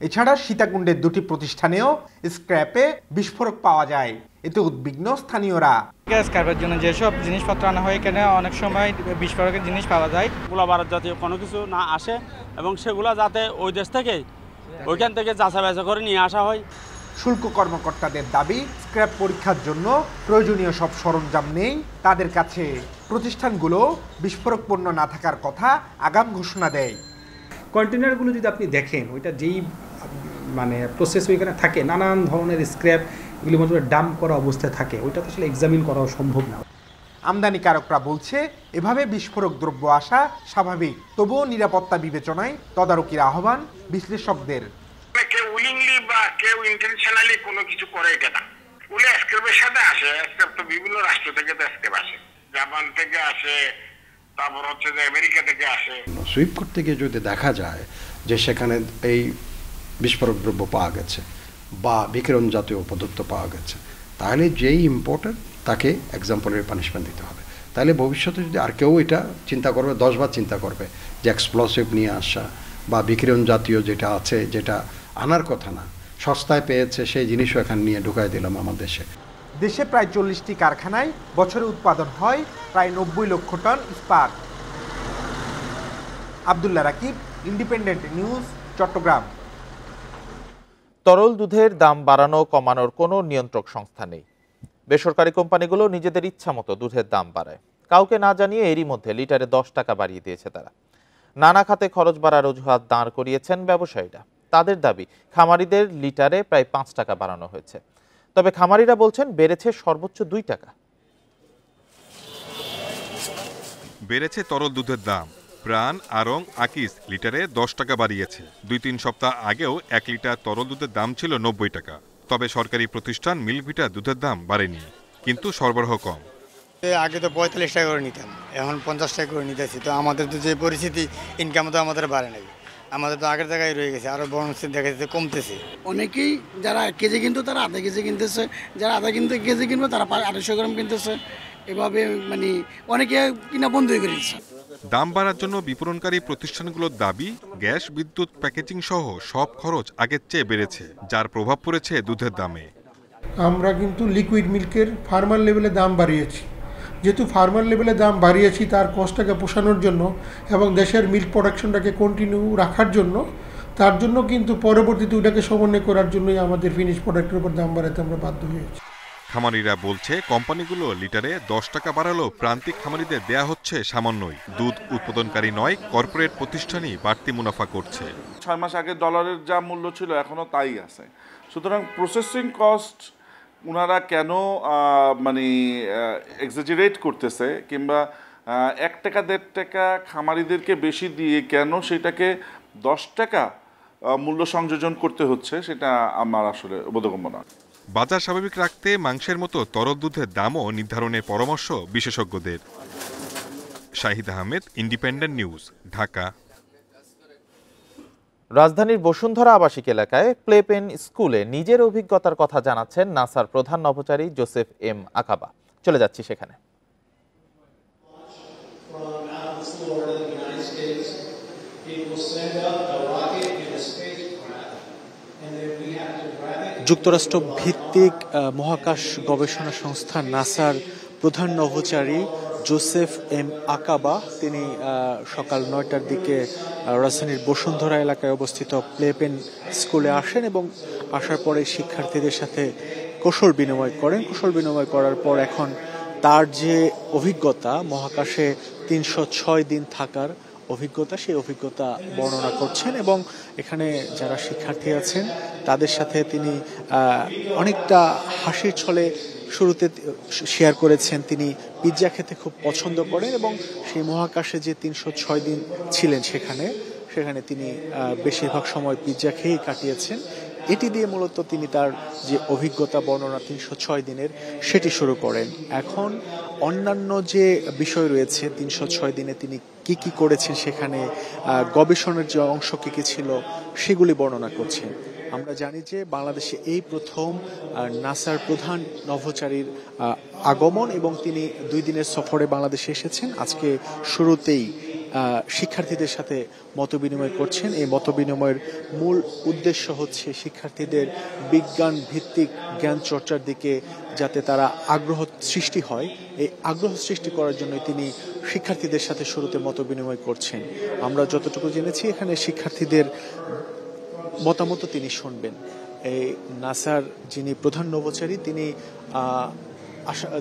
[SPEAKER 21] এছাড়া সীতাকুণ্ডের 2টি প্রতিষ্ঠানেও স্ক্র্যাপে বিস্ফোরক পাওয়া যায়। এতে উদ্বিগ্ন স্থানীয়রা।
[SPEAKER 22] স্ক্র্যাপের জন্য যেসব জিনিসপত্র আনা হয় এখানে অনেক সময় বিস্ফোরকের জিনিস পাওয়া যায়।
[SPEAKER 23] গোলাবারুদ জাতীয় কোনো কিছু না আসে এবং সেগুলো যাতে ওই দেশ থেকে ওইখান থেকে যাচাই বাছাই করে নিয়ে আসা হয়।
[SPEAKER 21] শুল্ক কর্মকর্তাদের দাবি, স্ক্র্যাপ পরীক্ষার জন্য প্রয়োজনীয় সব সরঞ্জাম নেই তাদের কাছে। প্রতিষ্ঠানগুলো বিস্ফোরক পণ্য না থাকার কথা আগাম ঘোষণা দেয়।
[SPEAKER 24] কন্টেনারগুলো যদি আপনি দেখেন, ওইটা যেই প্রসেস ওইখানে থাকে, নানান ধরনের স্ক্র্যাপ এগুলি মধ্যে ডাম্প করা অবস্থায় থাকে, ওইটা তো আসলে এক্সামিন করা সম্ভব না।
[SPEAKER 21] আমদানিকারকরা বলছে এভাবে বিস্ফোরক দ্রব্য আসা স্বাভাবিক, তবুও নিরাপত্তা বিবেচনায় তদারকির আহ্বান বিশ্লেষকদের।
[SPEAKER 25] কেউ উইলিংলি বা কেউ ইন্টেনশনালি কোনো কিছু করে এটা না, বলে স্ক্র্যাপের সাথে আসে। স্ক্র্যাপ তো বিভিন্ন রাষ্ট্র থেকে তো স্ক্র্যাপ আসে, জাপান থেকে আসে, তারপর হচ্ছে যে আমেরিকা থেকে আসে।
[SPEAKER 2] সুইপ করতে গিয়ে যদি দেখা যায় যে সেখানে এই বিস্ফোরক দ্রব্য পাওয়া গেছে বা বিকিরণ জাতীয় পদার্থ পাওয়া গেছে, তাহলে যেই ইম্পোর্টার তাকে এক্সাম্পলের পানিশমেন্ট দিতে হবে। তাহলে ভবিষ্যতে যদি আর কেউ এটা চিন্তা করবে, 10 বার চিন্তা করবে যে এক্সপ্লোসিভ নিয়ে আসা বা বিকিরণ জাতীয় যেটা আছে, যেটা আনার কথা না, সস্তায় পেয়েছে সেই জিনিসও এখানে নিয়ে ঢুকাই দিলাম আমার দেশে।
[SPEAKER 21] দেশে প্রায় 40টি কারখানায় বছরে উৎপাদন হয় প্রায় 90 লক্ষ টন ইস্পাত। Abdullah Rakib, Independent News, Chittagong.
[SPEAKER 1] তরল দুধের দাম বাড়ানো কমানোর কোনো নিয়ন্ত্রক সংস্থা নেই। বেসরকারি কোম্পানিগুলো নিজেদের ইচ্ছা মতো দুধের দাম বাড়ায়, কাউকে না জানিয়ে এরই মধ্যে লিটারে 10 টাকা বাড়িয়ে দিয়েছে তারা। নানা খাতে খরচ বাড়ার অজুহাত দাঁড় করিয়েছেন ব্যবসায়ীরা। তাদের দাবি খামারিদের লিটারে প্রায় 5 টাকা বাড়ানো হয়েছে, তবে খামারিরা বলছেন বেড়েছে সর্বোচ্চ 2 টাকা।
[SPEAKER 3] বেড়েছে তরল দুধের দাম। প্রাণ, আরং, আকিস লিটারে 10 টাকা বাড়িয়েছে। 2-3 সপ্তাহ আগেও 1 লিটার তরল দুধের দাম ছিল 90 টাকা। তবে সরকারি প্রতিষ্ঠান মিল্কভিটা দুধের দাম বাড়েনি, কিন্তু সরবরাহ কম।
[SPEAKER 4] আগে তো 45 টাকা করে নিতাম, এখন 50 টাকা করে নিতেছি। তো আমাদের তো যে পরিস্থিতি, ইনকাম তো আমাদের বাড়ে নাই, আমাদের তো আগের জায়গায় রয়ে গেছে, আরো বরং দেখা যাচ্ছে কমতেছে।
[SPEAKER 5] অনেকেই যারা 1 কেজি কিনতো তারা আধা কেজি কিনতেছে, যারা আধা কেজি কিনবে তারা 250 গ্রাম কিনতেছে। এভাবে মানে অনেকে কিনা বন্ধ করে দিচ্ছে।
[SPEAKER 3] দাম বাড়ার জন্য বিপণনকারী প্রতিষ্ঠানগুলোর দাবি, গ্যাস, বিদ্যুৎ, প্যাকেজিং সহ সব খরচ আগের চেয়ে বেড়েছে, যার প্রভাব পড়েছে দুধের দামে।
[SPEAKER 6] আমরা কিন্তু লিকুইড মিল্কের ফার্মার লেভেলে দাম বাড়িয়েছি। যেহেতু ফার্মার লেভেলে দাম বাড়িয়েছি, তার কস্টটাকে পোষানোর জন্য এবং দেশের মিল্ক প্রোডাকশনটাকে কন্টিনিউ রাখার জন্য, তার জন্য কিন্তু পরবর্তীতে ওটাকে সমন্বয় করার জন্যই আমাদের ফিনিশ প্রোডাক্টের উপর দাম বাড়াতে আমরা বাধ্য হয়েছি।
[SPEAKER 3] খামারিরা বলছে কোম্পানিগুলো লিটারে 10 টাকা বাড়ালেও প্রান্তিক খামারিদের দেয়া হচ্ছে সামান্যই। দুধ উৎপাদনকারী নয়, কর্পোরেট প্রতিষ্ঠানই বাড়তি মুনাফা করছে।
[SPEAKER 26] 6 মাস আগে ডলারের যা মূল্য ছিল এখনো তাই আছে। সুতরাং প্রসেসিং কস্ট ওনারা কেন মানে এক্সাজারেট করতেছে, কিংবা 1 টাকা 1.5 টাকা খামারিদেরকে বেশি দিয়ে কেন সেটাকে 10 টাকা মূল্য সংযোজন করতে হচ্ছে, সেটা আমার আসলে বোধগম্য না।
[SPEAKER 3] বাজার স্বাভাবিক রাখতে মাংসের মতো তরল দুধের দামও নির্ধারণের পরামর্শ বিশেষজ্ঞদের। Shahid Ahmed, independent news, Dhaka.
[SPEAKER 1] রাজধানীর বসুন্ধরা আবাসিক এলাকায় প্লে পেন স্কুলে নিজের অভিজ্ঞতার কথা জানাচ্ছেন নাসার প্রধান নভোচারী জোসেফ এম আকাবা। চলে যাচ্ছি সেখানে।
[SPEAKER 27] যুক্তরাষ্ট্র ভিত্তিক মহাকাশ গবেষণা সংস্থা নাসার প্রধান নভোচারী জোসেফ এম আকাবা তিনি সকাল 9টার দিকে রাজধানীর বসুন্ধরা এলাকায় অবস্থিত প্লেপেন স্কুলে আসেন এবং আসার পরে শিক্ষার্থীদের সাথে কৌশল বিনিময় করেন। কৌশল বিনিময় করার পর এখন তার যে অভিজ্ঞতা, মহাকাশে 306 দিন থাকার অভিজ্ঞতা, সেই অভিজ্ঞতা বর্ণনা করছেন এবং এখানে যারা শিক্ষার্থী আছেন তাদের সাথে তিনি অনেকটা হাসির ছলে শুরুতে শেয়ার করেছেন তিনি পিৎজা খেতে খুব পছন্দ করেন এবং সেই মহাকাশে যে 306 দিন ছিলেন সেখানে তিনি বেশিরভাগ সময় পিৎজা খেয়েই কাটিয়েছেন। এটি দিয়ে মূলত তিনি তার যে অভিজ্ঞতা বর্ণনা 306 দিনের সেটি শুরু করেন। এখন অন্যান্য যে বিষয় রয়েছে 306 দিনে তিনি কি করেছেন, সেখানে গবেষণার যে অংশ কি ছিল সেগুলি বর্ণনা করছেন। আমরা জানি যে বাংলাদেশে এই প্রথম নাসার প্রধান নভোচারীর আগমন এবং তিনি 2 দিনের সফরে বাংলাদেশে এসেছেন। আজকে শুরুতেই শিক্ষার্থীদের সাথে মতবিনিময় করছেন। এই মতবিনিময়ের মূল উদ্দেশ্য হচ্ছে শিক্ষার্থীদের বিজ্ঞান ভিত্তিক জ্ঞান চর্চার দিকে যাতে তারা আগ্রহ সৃষ্টি হয়, এই আগ্রহ সৃষ্টি করার জন্য তিনি শিক্ষার্থীদের সাথে শুরুতে মতবিনিময় করছেন। আমরা যতটুকু জেনেছি এখানে শিক্ষার্থীদের মতামত তিনি শুনবেন। এই নাসার যিনি প্রধান নভোচারী তিনি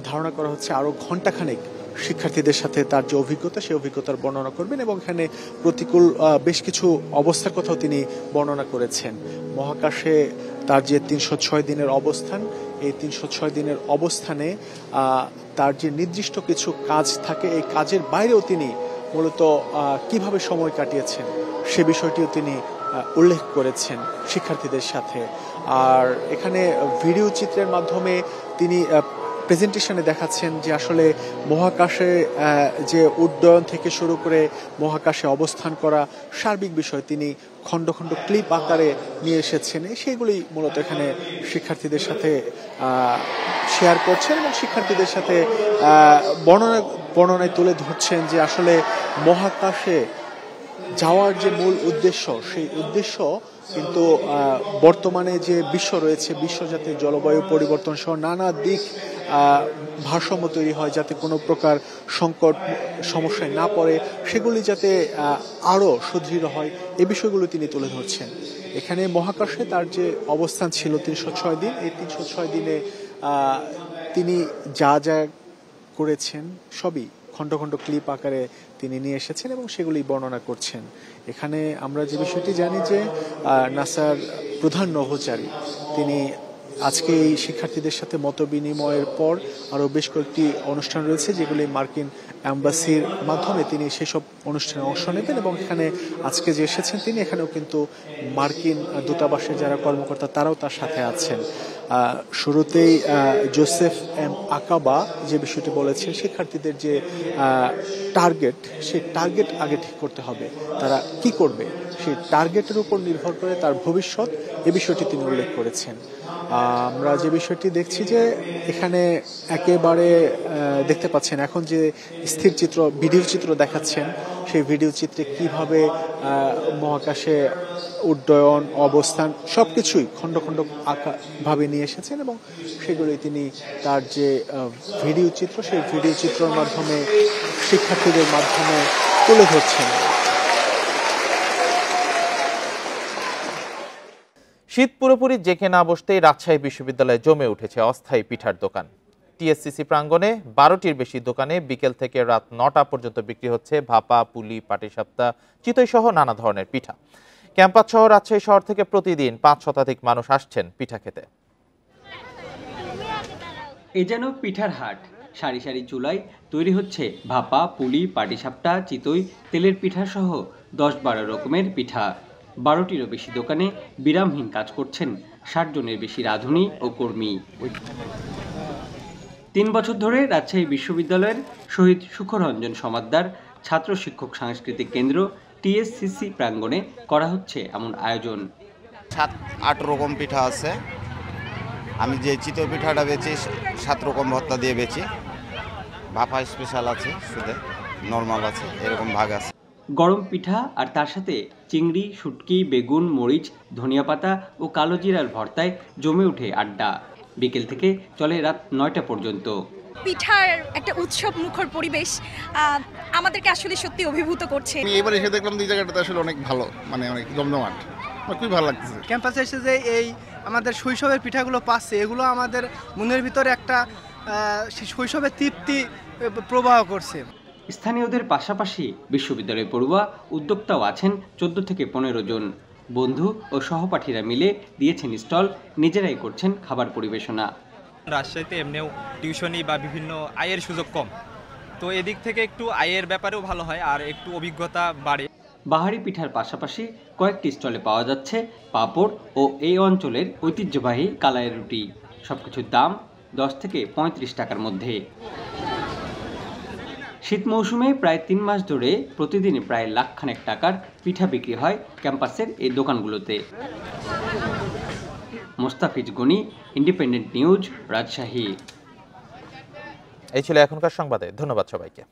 [SPEAKER 27] ধারণা করা হচ্ছে আরো ঘণ্টাখানেক শিক্ষার্থীদের সাথে তার যে অভিজ্ঞতা সেই অভিজ্ঞতার বর্ণনা করবেন এবং এখানে প্রতিকূল বেশ কিছু অবস্থার কথাও তিনি বর্ণনা করেছেন। মহাকাশে তার যে 306 দিনের অবস্থান, এই 306 দিনের অবস্থানে তার যে নির্দিষ্ট কিছু কাজ থাকে, এই কাজের বাইরেও তিনি মূলত কিভাবে সময় কাটিয়েছেন সে বিষয়টিও তিনি উল্লেখ করেছেন শিক্ষার্থীদের সাথে। আর এখানে ভিডিও চিত্রের মাধ্যমে তিনি প্রেজেন্টেশনে দেখাচ্ছেন যে আসলে মহাকাশে যে উড্ডয়ন থেকে শুরু করে মহাকাশে অবস্থান করা সার্বিক বিষয় তিনি খণ্ড খণ্ড ক্লিপ আকারে নিয়ে এসেছেন। সেগুলি মূলত এখানে শিক্ষার্থীদের সাথে শেয়ার করছেন এবং শিক্ষার্থীদের সাথে বর্ণনায় তুলে ধরছেন যে আসলে মহাকাশে যাওয়ার যে মূল উদ্দেশ্য, সেই উদ্দেশ্য কিন্তু বর্তমানে যে বিশ্ব রয়েছে, বিশ্ব যাতে জলবায়ু পরিবর্তন সহ নানা দিক ভারসাম্য তৈরি হয়, যাতে কোনো প্রকার সংকট সমস্যায় না পড়ে, সেগুলি যাতে আরও সুদৃঢ় হয়, এই বিষয়গুলো তিনি তুলে ধরছেন। এখানে মহাকাশে তার যে অবস্থান ছিল 306 দিন, এই 306 দিনে তিনি যা যা করেছেন সবই খণ্ড খণ্ড ক্লিপ আকারে তিনি নিয়ে এসেছেন এবং সেগুলি বর্ণনা করছেন। এখানে আমরা যে বিষয়টি জানি যে নাসার প্রধান নভোচারী তিনি আজকে এই শিক্ষার্থীদের সাথে মত বিনিময়ের পর আরও বেশ কয়েকটি অনুষ্ঠান রয়েছে যেগুলি মার্কিন অ্যাম্বাসির মাধ্যমে তিনি সেসব অনুষ্ঠানে অংশ নেবেন এবং এখানে আজকে যে এসেছেন তিনি এখানেও কিন্তু মার্কিন দূতাবাসের যারা কর্মকর্তা তারাও তার সাথে আছেন। শুরুতেই জোসেফ এম আকাবা যে বিষয়টি বলেছেন, শিক্ষার্থীদের যে টার্গেট, সেই টার্গেট আগে ঠিক করতে হবে, তারা কি করবে সেই টার্গেটের উপর নির্ভর করে তার ভবিষ্যৎ, এ বিষয়টি তিনি উল্লেখ করেছেন। আমরা যে বিষয়টি দেখছি যে এখানে একেবারে দেখতে পাচ্ছেন এখন যে স্থির চিত্র, ভিডিও চিত্র দেখাচ্ছেন, সেই ভিডিও চিত্রে কিভাবে মহাকাশে উড্ডয়ন, অবস্থান সবকিছুই খণ্ড খণ্ড ভাবে নিয়ে এসেছেন এবং সেগুলি তিনি তার যে ভিডিও চিত্র, সেই ভিডিও চিত্রের মাধ্যমে শিক্ষার্থীদের মাধ্যমে তুলে ধরছেন।
[SPEAKER 1] শীত পুরোপুরি জেকে না বসতেই রাজশাহী বিশ্ববিদ্যালয়ে জমে উঠেছে অস্থায়ী পিঠার দোকান। টিএসসিসি প্রাঙ্গণে 12টির বেশি দোকানে বিকেল থেকে রাত 9টা পর্যন্ত বিক্রি হচ্ছে ভাপা, পুলি, পাটিসাপটা, চিতই সহ নানা ধরনের পিঠা। ক্যাম্পাস সহ রাজশাহী শহর থেকে প্রতিদিন 5 শতাধিক মানুষ আসছেন পিঠা খেতে।
[SPEAKER 7] এ যেন পিঠার হাট। সারি সারি চুলায় তৈরি হচ্ছে ভাপা, পুলি, পাটিসাপটা, চিতই, তেলের পিঠা সহ 10-12 রকমের পিঠা। 12টিরও বেশি দোকানে বিরামহীন কাজ করছেন 60 জনের বেশি রাঁধুনি ও কর্মী। 3 বছর ধরে রাজশাহী বিশ্ববিদ্যালয়ের শহীদ সুখরঞ্জন সমাদ্দার ছাত্র শিক্ষক সাংস্কৃতিক কেন্দ্র টিএসসিসি প্রাঙ্গণে করা হচ্ছে এমন আয়োজন।
[SPEAKER 8] 7-8 রকম পিঠা আছে। আমি যে চিতই পিঠাটা বেচি 7 রকম ভর্তা দিয়ে বেচি। ভাপা স্পেশাল আছে, শুধু নর্মাল আছে, এরকম ভাগ আছে।
[SPEAKER 7] গরম পিঠা আর তার সাথে চিংড়ি, শুটকি, বেগুন, মরিচ, ধনিয়া পাতা ও কালো জিরার ভর্তায় জমে ওঠে আড্ডা। বিকেল থেকে চলে রাত 9টা পর্যন্ত।
[SPEAKER 9] পিঠার একটা উৎসব মুখর পরিবেশ আমাদেরকে আসলে সত্যি অভিভূত করছে।
[SPEAKER 10] আমি এবারে এসে দেখলাম এই জায়গাটা আসলে অনেক ভালো, মানে অনেক জমজমাট, আমার খুবই ভালো লাগতেছে।
[SPEAKER 11] ক্যাম্পাসে এসে যে এই আমাদের শৈশবের পিঠাগুলো পাচ্ছে, এগুলো আমাদের মনের ভিতরে একটা শৈশবের তৃপ্তি প্রবাহ করছে।
[SPEAKER 7] স্থানীয়দের পাশাপাশি বিশ্ববিদ্যালয় পড়ুয়া উদ্যোক্তাও আছেন 14 থেকে 15 জন। বন্ধু ও সহপাঠীরা মিলে দিয়েছেন স্টল, নিজেরাই করছেন খাবার পরিবেশনা।
[SPEAKER 12] রাজশাহীতে এমনিও টিউশনি বা বিভিন্ন আয়ের সুযোগ কম, তো এদিক থেকে একটু আয়ের ব্যাপারেও ভালো হয় আর একটু অভিজ্ঞতা বাড়ে।
[SPEAKER 7] বাহারি পিঠার পাশাপাশি কয়েকটি স্টলে পাওয়া যাচ্ছে পাঁপড় ও এই অঞ্চলের ঐতিহ্যবাহী কালাইয়ের রুটি। সবকিছুর দাম 10 থেকে 35 টাকার মধ্যে। শীত মৌসুমে প্রায় 3 মাস ধরে প্রতিদিন প্রায় লাখখানেক টাকার পিঠা বিক্রি হয় ক্যাম্পাসের এই দোকানগুলোতে। Mostafiz Gani, Independent News, Rajshahi.
[SPEAKER 1] এই ছিল এখনকার সংবাদে। ধন্যবাদ সবাইকে।